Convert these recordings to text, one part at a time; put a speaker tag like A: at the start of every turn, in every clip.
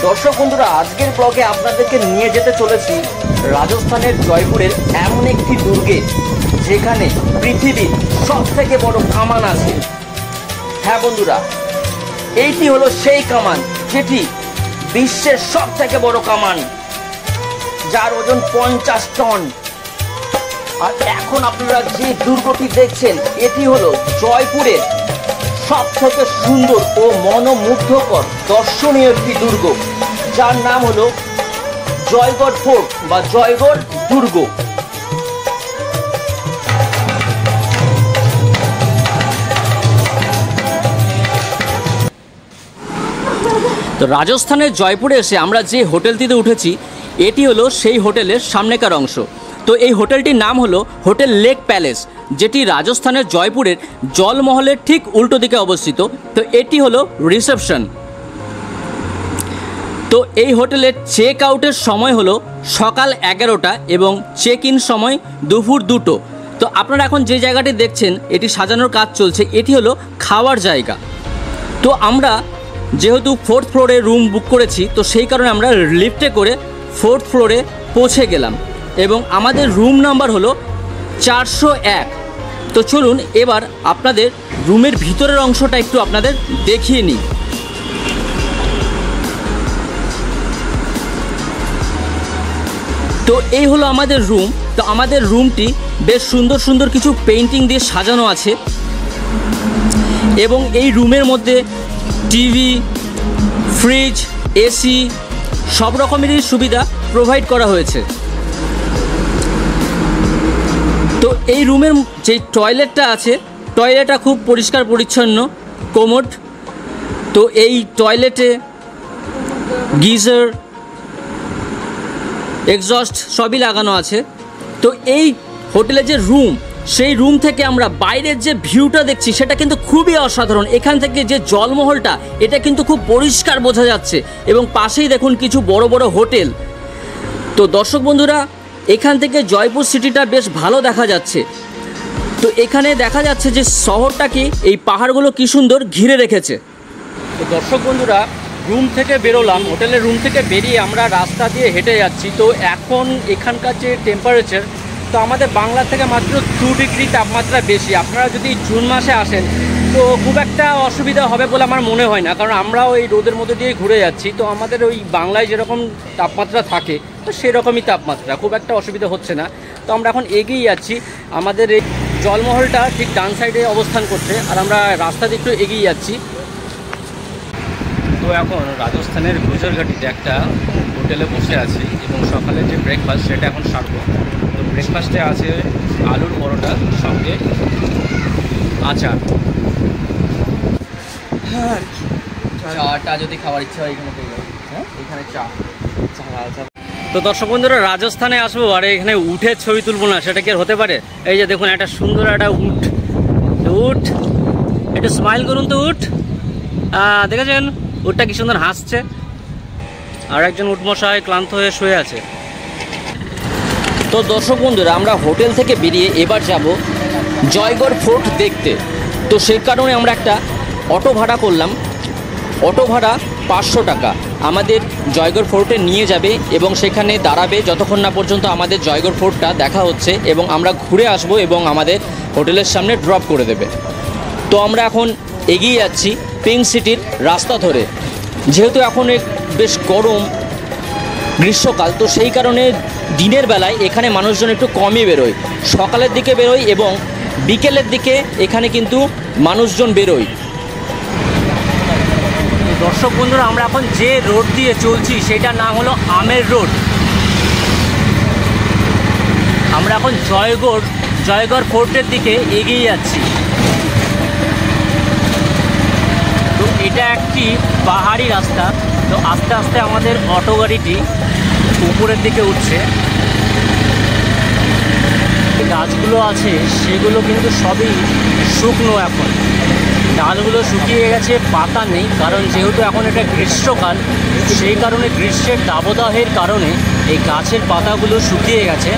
A: দর্শক বন্ধুরা, আজকের ব্লগে আপনাদেরকে নিয়ে যেতে চলেছি রাজস্থানের জয়পুরের এমন একটি দুর্গে যেখানে পৃথিবীর সবথেকে বড় কামান আছে। হ্যাঁ বন্ধুরা, এইটি হলো সেই কামান যেটি বিশ্বের সবথেকে বড় কামান, যার ওজন 50 টন। আর এখন আপনারা যে দুর্গটি দেখছেন এটি হলো জয়পুরের সবথেকে সুন্দর ও মনোমুগ্ধকর দর্শনীয় একটি দুর্গ, যার নাম হলো জয়গড় ফোর্ট বা জয়গড় দুর্গ। তো রাজস্থানের জয়পুরে এসে আমরা যে হোটেলটিতে উঠেছি এটি হলো সেই হোটেলের সামনেকার অংশ। তো এই হোটেলটির নাম হলো হোটেল লেক প্যালেস, যেটি রাজস্থানের জয়পুরের জলমহলের ঠিক উল্টো দিকে অবস্থিত। তো এটি হলো রিসেপশন। তো এই হোটেলের চেক আউটের সময় হলো সকাল 11টা এবং চেক ইন সময় দুপুর 2টো। তো আপনারা এখন যে জায়গাটি দেখছেন এটি সাজানোর কাজ চলছে, এটি হলো খাওয়ার জায়গা। তো আমরা যেহেতু 4th ফ্লোরে রুম বুক করেছি, তো সেই কারণে আমরা লিফটে করে 4th ফ্লোরে পৌঁছে গেলাম এবং আমাদের রুম নাম্বার হলো 401। তো চলুন এবার আপনাদের রুমের ভিতরের অংশটা একটু আপনাদের দেখিয়ে নিই। তো এই হলো আমাদের রুম। তো আমাদের রুমটি বেশ সুন্দর সুন্দর কিছু পেইন্টিং দিয়ে সাজানো আছে এবং এই রুমের মধ্যে টিভি, ফ্রিজ, এসি সব রকমেরই সুবিধা প্রোভাইড করা হয়েছে। তো এই রুমের যে টয়লেটটা আছে, টয়লেটটা খুব পরিষ্কার পরিচ্ছন্ন, কোমোড। তো এই টয়লেটে গিজার, এক্সস্ট সবই লাগানো আছে। তো এই হোটেলের যে রুম, সেই রুম থেকে আমরা বাইরের যে ভিউটা দেখছি সেটা কিন্তু খুবই অসাধারণ। এখান থেকে যে জলমহলটা এটা কিন্তু খুব পরিষ্কার বোঝা যাচ্ছে এবং পাশেই দেখুন কিছু বড় বড় হোটেল। তো দর্শক বন্ধুরা, এখান থেকে জয়পুর সিটিটা বেশ ভালো দেখা যাচ্ছে। তো এখানে দেখা যাচ্ছে যে শহরটাকে এই পাহাড়গুলো কি সুন্দর ঘিরে রেখেছে। তো দর্শক বন্ধুরা, রুম থেকে বেরোলাম, হোটেলের রুম থেকে বেরিয়ে আমরা রাস্তা দিয়ে হেঁটে যাচ্ছি। তো এখন এখানকার যে টেম্পারেচার, তো আমাদের বাংলা থেকে মাত্র 2 ডিগ্রি তাপমাত্রা বেশি। আপনারা যদি জুন মাসে আসেন তো খুব একটা অসুবিধা হবে বলে আমার মনে হয় না, কারণ আমরাও এই রোদের মধ্যে দিয়ে ঘুরে যাচ্ছি। তো আমাদের ওই বাংলায় যেরকম তাপমাত্রা থাকে তো সেরকমই তাপমাত্রা, খুব একটা অসুবিধা হচ্ছে না। তো আমরা এখন এগিয়ে যাচ্ছি। আমাদের এই জলমহলটা ঠিক ডান সাইডে অবস্থান করছে আর আমরা রাস্তা দিয়ে একটু এগিয়ে যাচ্ছি। তো এখন রাজস্থানের গুজরঘাটিতে একটা হোটেলে বসে আছি এবং সকালের যে ব্রেকফাস্ট সেটা এখন সারবো। তো ব্রেকফাস্টে আছে আলুর পরোটা সঙ্গে আচার। চাটা যদি খাওয়ার ইচ্ছা হয় এখানে পেয়ে যাবো। হ্যাঁ, এখানে চা। তো দর্শক বন্ধুরা, রাজস্থানে আসবো আর এখানে উঠের ছবি তুলবো না, সেটা কি আর হতে পারে? এই যে দেখুন একটা সুন্দর একটা উট, একটু স্মাইল করুন তো উট। দেখেছেন উটটা কি সুন্দর হাসছে, আর একজন উটমশাই ক্লান্ত হয়ে শুয়ে আছে। তো দর্শক বন্ধুরা, আমরা হোটেল থেকে বেরিয়ে এবার যাব জয়গড় ফোর্ট দেখতে। তো সেই কারণে আমরা একটা অটো ভাড়া করলাম। অটো ভাড়া 500 টাকা আমাদের জয়গড় ফোর্টে নিয়ে যাবে এবং সেখানে দাঁড়াবে যতক্ষণ না পর্যন্ত আমাদের জয়গড় ফোর্টটা দেখা হচ্ছে এবং আমরা ঘুরে আসব এবং আমাদের হোটেলের সামনে ড্রপ করে দেবে। তো আমরা এখন এগিয়ে যাচ্ছি পিঙ্ক সিটির রাস্তা ধরে। যেহেতু এখন বেশ গরম গ্রীষ্মকাল, তো সেই কারণে দিনের বেলায় এখানে মানুষজন একটু কমই বেরোয়, সকালের দিকে বেরোয় এবং বিকেলের দিকে এখানে কিন্তু মানুষজন বেরোয়। দর্শক বন্ধুরা, আমরা এখন যে রোড দিয়ে চলছি সেটার নাম হলো আমের রোড। আমরা এখন জয়গড় ফোর্টের দিকে এগিয়ে যাচ্ছি। তো এটা একটি পাহাড়ি রাস্তা। তো আস্তে আস্তে আমাদের অটো গাড়িটি উপরের দিকে উঠছে। গাছগুলো আছে সেগুলো কিন্তু সবই শুকনো, এখন ডালগুলো শুকিয়ে গেছে, পাতা নেই। কারণ যেহেতু এখন এটা গ্রীষ্মকাল, সেই কারণে গ্রীষ্মের দাবদাহের কারণে এই গাছের পাতাগুলো শুকিয়ে গেছে।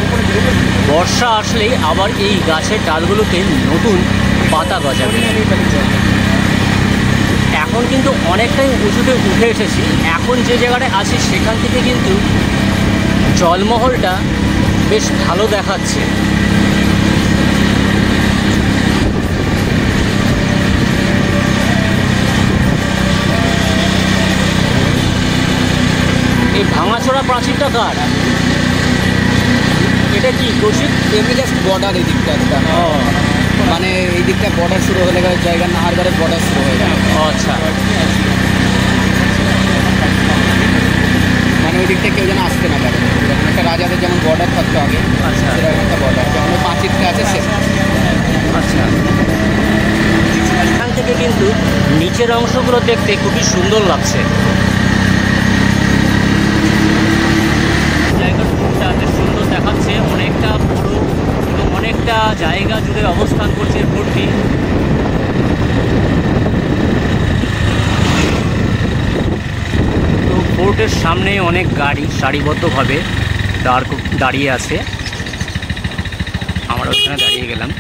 A: বর্ষা আসলেই আবার এই গাছের ডালগুলোতে নতুন পাতা গজাবে। এখন কিন্তু অনেকটাই উঁচুতে উঠে এসেছি। এখন যে জায়গাটা আছি সেখান থেকে কিন্তু জলমহলটা বেশ ভালো দেখাচ্ছে। এই ভাঙাচোরা প্রাচীরটা কার? এটা কি কৌশিক?
B: এমনি জাস্ট বর্ডার এই দিকটা একটা, মানে এই দিকটা বর্ডার শুরু হলে জায়গা নাহারবারে বর্ডার শুরু হয়ে যায়।
A: আচ্ছা,
B: মানে ওই দিকটা কেউ যেন আসতে না পারে। একটা রাজাদের যেমন বর্ডার থাকতো আগে,
A: আচ্ছা,
B: সেরকম একটা বর্ডার, যেমন পাঁচিরটা আছে সে।
A: আচ্ছা। এখান থেকে কিন্তু নিচের অংশগুলো দেখতে খুবই সুন্দর লাগছে। জায়গাটা সুন্দর দেখাচ্ছে, অনেকটা বড় এবং অনেকটা জায়গা জুড়ে অবস্থান করছে ফোর্টটি। তো ফোর্টের সামনে অনেক গাড়ি সারিবদ্ধভাবে দাঁড়িয়ে আছে। আমরা ওখানে দাঁড়িয়ে গেলাম।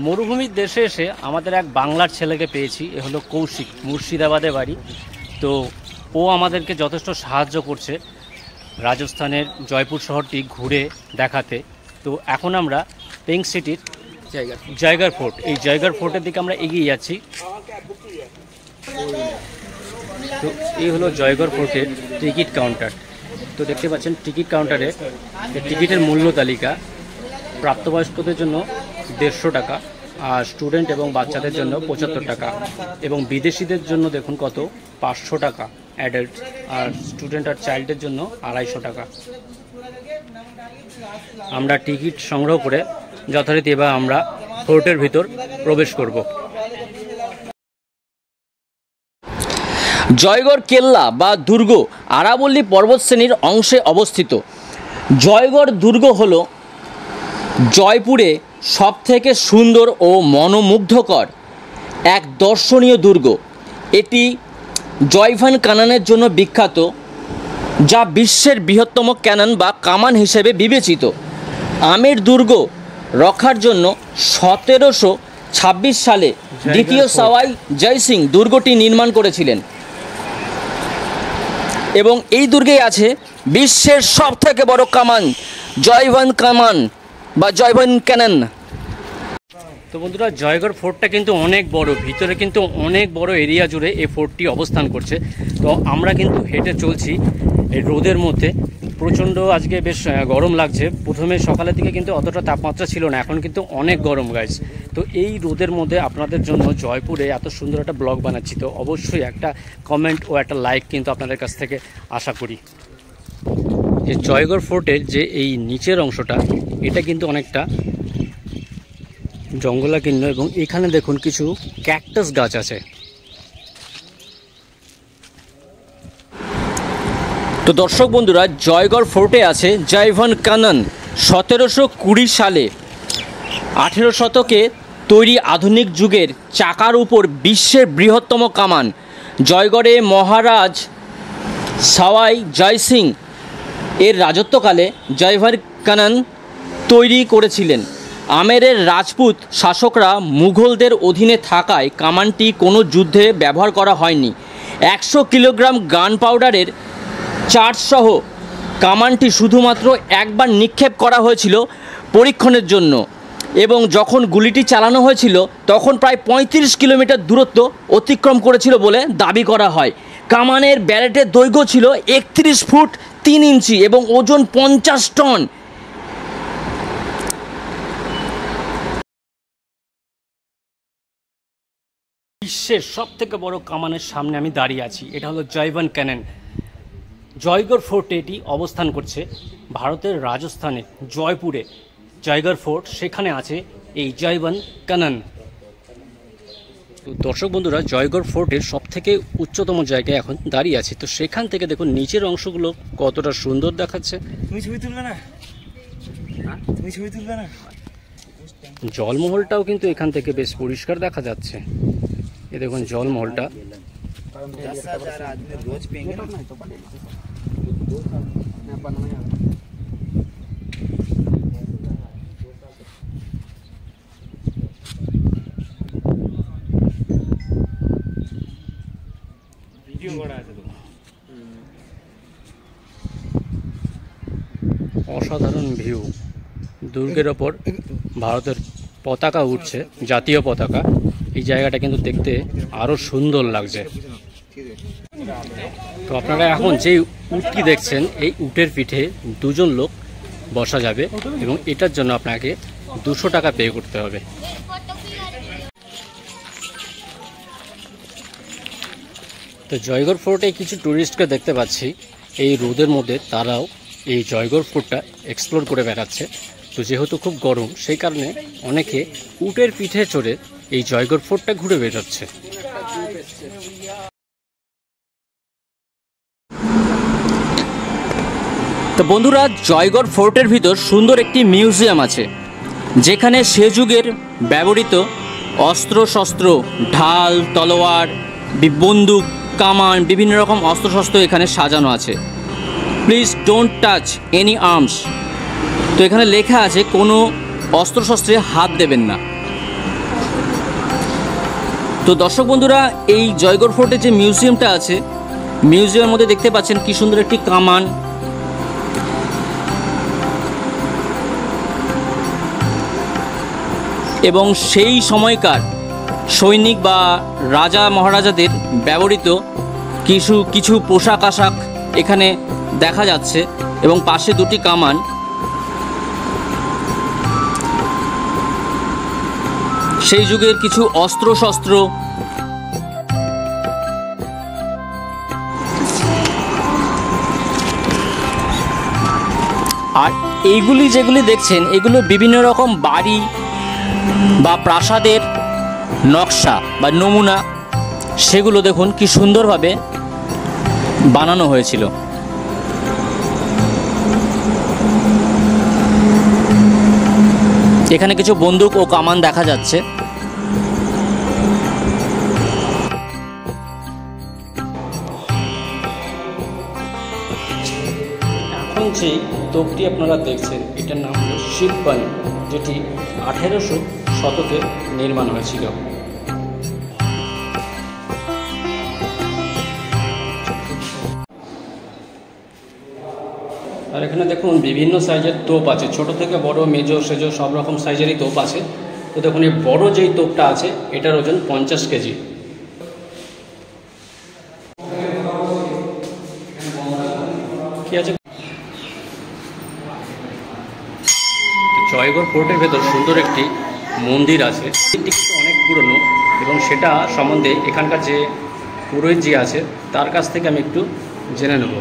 A: মরুভূমির দেশে এসে আমাদের এক বাংলার ছেলেকে পেয়েছি। এ হলো কৌশিক, মুর্শিদাবাদে বাড়ি। তো ও আমাদেরকে যথেষ্ট সাহায্য করছে রাজস্থানের জয়পুর শহরটি ঘুরে দেখাতে। তো এখন আমরা পিঙ্ক সিটির জয়গড় ফোর্ট, এই জয়গড় ফোর্টের দিকে আমরা এগিয়ে যাচ্ছি। তো এই হলো জয়গড় ফোর্টের টিকিট কাউন্টার। তো দেখতে পাচ্ছেন টিকিট কাউন্টারে টিকিটের মূল্য তালিকা। প্রাপ্তবয়স্কদের জন্য 150 টাকা, আর স্টুডেন্ট এবং বাচ্চাদের জন্য 75 টাকা, এবং বিদেশিদের জন্য দেখুন কত, 500 টাকা অ্যাডাল্ট, আর স্টুডেন্ট আর চাইল্ডের জন্য 250 টাকা। আমরা টিকিট সংগ্রহ করে যথারীতি এবার আমরা ফোর্টের ভিতর প্রবেশ করব। জয়গড় কেল্লা বা দুর্গ আরাবল্লী পর্বতশ্রেণীর অংশে অবস্থিত। জয়গড় দুর্গ হল জয়পুরে সবথেকে সুন্দর ও মনোমুগ্ধকর এক দর্শনীয় দুর্গ। এটি জয়ভান কানানের জন্য বিখ্যাত, যা বিশ্বের বৃহত্তম ক্যানন বা কামান হিসেবে বিবেচিত। আমের দুর্গ রক্ষার জন্য 1726 সালে দ্বিতীয় সাওয়াই জয় সিং দুর্গটি নির্মাণ করেছিলেন, এবং এই দুর্গেই আছে বিশ্বের সবথেকে বড় কামান, জয়ভান কামান বা জয়ভান ক্যানন। তো বন্ধুরা, জয়গড় ফোর্টটা কিন্তু অনেক বড়, ভিতরে কিন্তু অনেক বড় এরিয়া জুড়ে এই ফোর্টটি অবস্থান করছে। তো আমরা কিন্তু হেঁটে চলছি এই রোদের মধ্যে। প্রচণ্ড আজকে বেশ গরম লাগছে। প্রথমে সকালের দিকে কিন্তু অতটা তাপমাত্রা ছিল না, এখন কিন্তু অনেক গরম গাইস। তো এই রোদের মধ্যে আপনাদের জন্য জয়পুরে এত সুন্দর একটা ব্লগ বানাচ্ছি, তো অবশ্যই একটা কমেন্ট ও একটা লাইক কিন্তু আপনাদের কাছ থেকে আশা করি। যে জয়গড় ফোর্টের যে এই নিচের অংশটা, এটা কিন্তু অনেকটা জঙ্গলাকীর্ণ, এবং এখানে দেখুন কিছু ক্যাকটাস গাছ আছে। তো দর্শক বন্ধুরা, জয়গড় ফোর্টে আছে জয়ভান কানন। 1720 সালে 18 শতকে তৈরি আধুনিক যুগের চাকার উপর বিশ্বের বৃহত্তম কামান। জয়গড়ে মহারাজ সাওয়াই জয় সিং এর রাজত্বকালে জয়ভান কানন তৈরি করেছিলেন। আমেরের রাজপুত শাসকরা মুঘলদের অধীনে থাকায় কামানটি কোনো যুদ্ধে ব্যবহার করা হয়নি। 100 কিলোগ্রাম গান পাউডারের চার্জ সহ কামানটি শুধুমাত্র একবার নিক্ষেপ করা হয়েছিল পরীক্ষণের জন্য, এবং যখন গুলিটি চালানো হয়েছিল তখন প্রায় 35 কিলোমিটার দূরত্ব অতিক্রম করেছিল বলে দাবি করা হয়। কামানের ব্যারেটের দৈর্ঘ্য ছিল 31 ফুট 3 ইঞ্চি এবং ওজন 50 টন। বিশ্বের সবথেকে বড় কামানের সামনে আমি দাঁড়িয়ে আছি। এটা হলো জয়ভান ক্যানন। জয়গড় ফোর্টে এটি অবস্থান করছে ভারতের রাজস্থানে জয়পুরে। জয়গড় ফোর্ট, সেখানে আছে এই জয়ভান ক্যানন। দর্শক বন্ধুরা, জয়গড় ফোর্টের সবথেকে উচ্চতম জায়গায় এখন দাঁড়িয়ে আছে। তো সেখান থেকে দেখুন নিচের অংশগুলো কতটা সুন্দর দেখাচ্ছে।
B: তুমি ছবি তুলবে না? তুমি ছবি তুলবে না?
A: জলমহলটাও কিন্তু এখান থেকে বেশ পরিষ্কার দেখা যাচ্ছে। এই দেখুন জলমহলটা। অসাধারণ ভিউ, দুর্গের ওপর ভারতের পতাকা উঠছে, জাতীয় পতাকা। এই জায়গাটা কিন্তু দেখতে আরো সুন্দর লাগছে। তো আপনারা এখন যে উটটি দেখছেন, এই উটের পিঠে দুজন লোক বসা যাবে এবং এটার জন্য আপনাকে 200 টাকা পে করতে হবে। তো জয়গড় ফোর্টে কিছু ট্যুরিস্টকে দেখতে পাচ্ছি, এই রোদের মধ্যে তারাও এই জয়গড় ফোর্টটা এক্সপ্লোর করে বেড়াচ্ছে। তো যেহেতু খুব গরম, সেই কারণে অনেকে উটের পিঠে চড়ে এই জয়গড় ফোর্টটা ঘুরে বেড়াচ্ছে। তো বন্ধুরা, জয়গড় ফোর্টের ভিতর সুন্দর একটি মিউজিয়াম আছে, যেখানে সে যুগের ব্যবহৃত অস্ত্রশস্ত্র, ঢাল, তলোয়ার, বন্দুক, কামান, বিভিন্ন রকম অস্ত্রশস্ত্র এখানে সাজানো আছে। Please don't touch any arms. তো এখানে লেখা আছে কোনো অস্ত্রশস্ত্রে হাত দেবেন না। তো দর্শক বন্ধুরা, এই জয়গড় ফোর্টে যে মিউজিয়ামটা আছে, মিউজিয়ামের মধ্যে দেখতে পাচ্ছেন কি সুন্দর একটি কামান, এবং সেই সময়কার সৈনিক বা রাজা মহারাজাদের ব্যবহৃত কিছু পোশাক আশাক এখানে দেখা যাচ্ছে, এবং পাশে দুটি কামান। সেই যুগের কিছু অস্ত্রশস্ত্র। আর এইগুলি যেগুলি দেখছেন, এগুলো বিভিন্ন রকম বাড়ি বা প্রাসাদের নকশা বা নমুনা। সেগুলো দেখুন কি সুন্দরভাবে বানানো হয়েছিল। এখানে কিছু বন্দুক ও কামান দেখা যাচ্ছে। এখন যে তোপটি আপনারা দেখছেন, এটার নাম হলো শিববাণী, যেটি 1800 শতকে নির্মাণ হয়েছিল। আর এখানে দেখুন বিভিন্ন সাইজের তোপ আছে, ছোট থেকে বড়, মেজো সেজো সব রকম সাইজেরই তোপ আছে। তো দেখুন এই বড় যেই তোপটা আছে, এটার ওজন 50 কেজি। কি আছে? জয়গড় ফোর্টের ভেতর সুন্দর একটি মন্দির আছে, এটি কিন্তু অনেক পুরনো, এবং সেটা সম্বন্ধে এখানকার যে পুরোহিত जी আছে তার কাছ থেকে আমি একটু জেনে নেব।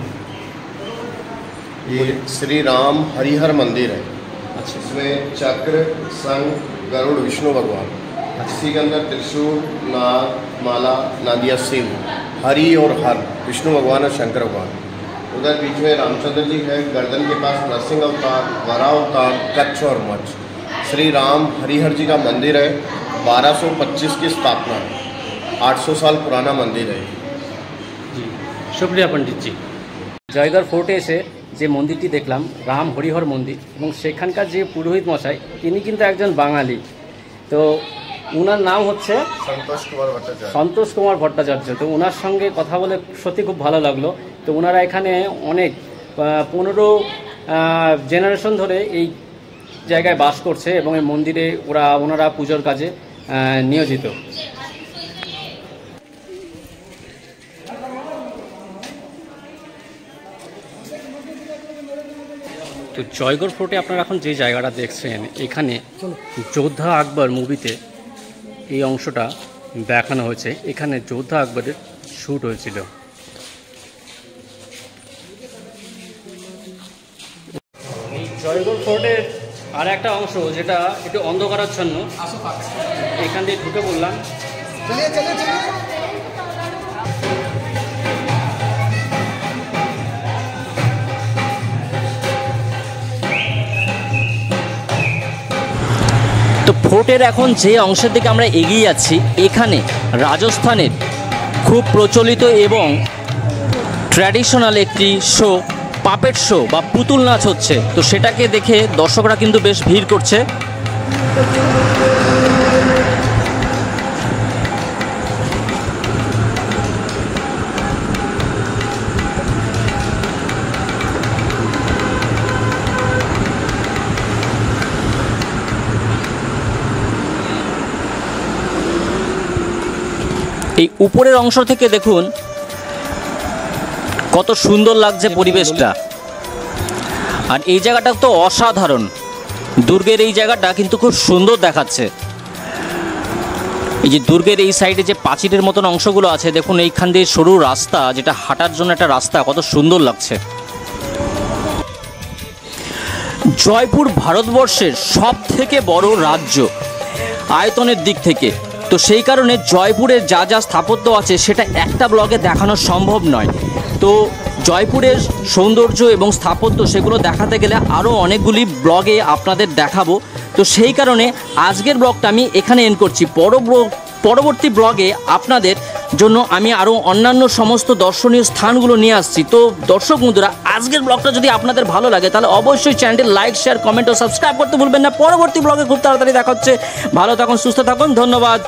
C: ये श्री राम हरिहर मंदिर है।
A: अच्छा,
C: इसमें चक्र, संग, गरुड़ विष्णु भगवान, इसी के अंदर त्रिशूल, नाग, माला, नादिया, शिव, हरि और हर विष्णु भगवान और शंकर भगवान। उधर बीच में रामचंद्र जी है, गर्दन के पास नरसिंह अवतार, वरा अवतार, कच्छ और मच्छ। श्री राम हरिहर जी का मंदिर है। 1225 की स्थापना है, 800 साल पुराना मंदिर है।
A: जी शुक्रिया पंडित जी। জয়গড় ফোর্টে এসে যে মন্দিরটি দেখলাম, রাম হরিহর মন্দির, এবং সেখানকার যে পুরোহিত মশাই, তিনি কিন্তু একজন বাঙালি। তো ওনার নাম হচ্ছে সন্তোষ কুমার ভট্টাচার্য। তো ওনার সঙ্গে কথা বলে সত্যি খুব ভালো লাগলো। তো ওনারা এখানে অনেক 15 জেনারেশন ধরে এই জায়গায় বাস করছে, এবং এই মন্দিরে ওনারা পুজোর কাজে নিয়োজিত। তো জয়গড় ফোর্টে আপনারা এখন যে জায়গাটা দেখছেন, এখানে যোদ্ধা আকবর মুভিতে এই অংশটা দেখানো হয়েছে। এখানে যোদ্ধা আকবরের শ্যুট হয়েছিল। এই জয়গড় ফোর্টের আর একটা অংশ যেটা একটু অন্ধকারাচ্ছন্ন, এখান দিয়ে ঢুকে পড়লাম। তো ফোর্টের এখন যে অংশের দিকে আমরা এগিয়ে যাচ্ছি, এখানে রাজস্থানের খুব প্রচলিত এবং ট্র্যাডিশনাল একটি শো পাপেট শো বা পুতুল নাচ হচ্ছে, তো সেটাকে দেখে দর্শকরা কিন্তু বেশ ভিড় করছে। এই উপরের অংশ থেকে দেখুন কত সুন্দর লাগছে পরিবেশটা। আর এই জায়গাটা তো অসাধারণ, দুর্গের এই জায়গাটা কিন্তু খুব সুন্দর দেখাচ্ছে। এই যে দুর্গের এই সাইডে যে প্রাচীরের মতন অংশগুলো আছে, দেখুন এইখান দিয়ে সরু রাস্তা, যেটা হাঁটার জন্য একটা রাস্তা, কত সুন্দর লাগছে। জয়পুর ভারতবর্ষের সব থেকে বড় রাজ্য আয়তনের দিক থেকে, তো সেই কারণে জয়পুরের যা যা স্থাপত্য আছে সেটা একটা ব্লগে দেখানো সম্ভব নয়। তো জয়পুরের সৌন্দর্য এবং স্থাপত্য সেগুলো দেখাতে গেলে আরও অনেকগুলি ব্লগে আপনাদের দেখাবো। তো সেই কারণে আজকের ব্লগটা আমি এখানে এন্ড করছি। পরবর্তী ব্লগে আপনাদের জন্য আমি আরও অন্যান্য সমস্ত দর্শনীয় স্থানগুলো নিয়ে আসছি। তো দর্শক বন্ধুরা, আজকের ব্লগটা যদি আপনাদের ভালো লাগে তাহলে অবশ্যই চ্যানেলটি লাইক, শেয়ার, কমেন্ট ও সাবস্ক্রাইব করতে ভুলবেন না। পরবর্তী ব্লগে খুব তাড়াতাড়ি দেখা হচ্ছে। ভালো থাকুন, সুস্থ থাকুন, ধন্যবাদ।